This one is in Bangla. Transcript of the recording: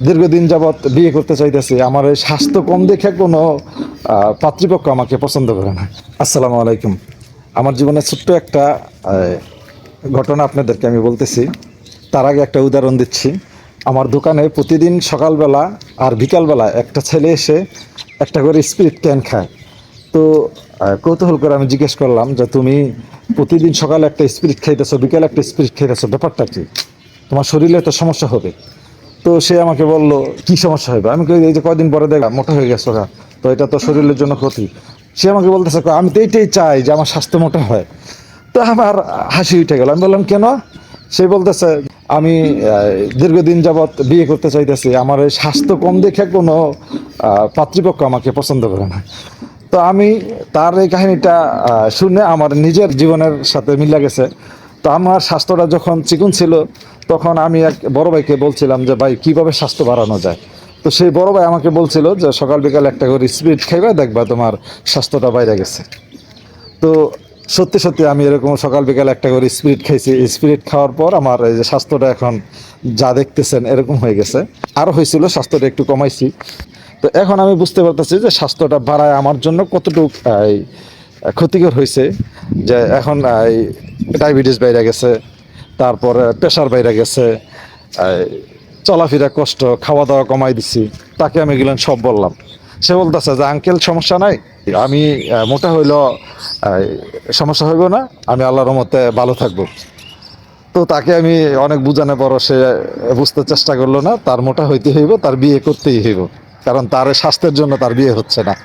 দীর্ঘদিন যাবৎ বিয়ে করতে চাইতেছি, আমার এই স্বাস্থ্য কম দেখে কোনো পাত্রীপক্ষ আমাকে পছন্দ করে না। আসসালামু আলাইকুম। আমার জীবনের ছোট্ট একটা ঘটনা আপনাদেরকে আমি বলতেছি। তার আগে একটা উদাহরণ দিচ্ছি। আমার দোকানে প্রতিদিন সকালবেলা আর বিকালবেলা একটা ছেলে এসে একটা করে স্পিরিট ক্যান খায়। তো কৌতূহল করে আমি জিজ্ঞেস করলাম যে তুমি প্রতিদিন সকালে একটা স্পিরিট খাইতেছো, বিকালে একটা স্পিরিট খাইতেছো, ব্যাপারটা কি? তোমার শরীরে তো সমস্যা হবে। তো সে আমাকে বলল, কি সমস্যা হবে? আমি কই, এই যে কয়দিন পরে দেখলাম মোটা হয়ে গেছো গা, তো এটা তো শরীরের জন্য ক্ষতি। সে আমাকে বলতেছে, আমি তো এইটাই চাই যে আমার স্বাস্থ্য মোটা হয়। তো আমার হাসি উঠে গেল। আমি বললাম, কেন? সে বলতেছে, আমি দীর্ঘদিন যাবৎ বিয়ে করতে চাইতেছি, আমার এই স্বাস্থ্য কম দেখে কোনো পাত্রীপক্ষ আমাকে পছন্দ করে না। তো আমি তার এই কাহিনীটা শুনে আমার নিজের জীবনের সাথে মিলে গেছে। তো আমার স্বাস্থ্যটা যখন চিকন ছিল, তখন আমি এক বড় ভাইকে বলছিলাম যে, ভাই কীভাবে স্বাস্থ্য বাড়ানো যায়? তো সেই বড় ভাই আমাকে বলছিল যে, সকাল বিকাল একটা করে স্পিরিট খাইবা, দেখবা তোমার স্বাস্থ্যটা বাইরে গেছে। তো সত্যি সত্যি আমি এরকম সকাল বিকাল একটা করে স্পিরিট খাইছি। স্পিরিট খাওয়ার পর আমার এই যে স্বাস্থ্যটা এখন যা দেখতেছেন এরকম হয়ে গেছে। আরও হয়েছিল, স্বাস্থ্যটা একটু কমাইছি। তো এখন আমি বুঝতে পারতেছি যে স্বাস্থ্যটা বাড়ায় আমার জন্য কতটুকু ক্ষতিকর হয়েছে। যে এখন ডায়াবেটিস বাইরে গেছে, তারপরে প্রেশার বাইরে গেছে, চলাফেরা কষ্ট, খাওয়া দাওয়া কমাই দিছি। তাকে আমি এগুলো সব বললাম। সে বলতেছে যে, আঙ্কেল সমস্যা নাই, আমি মোটা হইলেও সমস্যা হইব না, আমি আল্লাহর রহমতে ভালো থাকবো। তো তাকে আমি অনেক বুঝানোর পর সে বুঝতে চেষ্টা করলো না। তার মোটা হইতে হইব, তার বিয়ে করতেই হইব, কারণ তার স্বাস্থ্যের জন্য তার বিয়ে হচ্ছে না।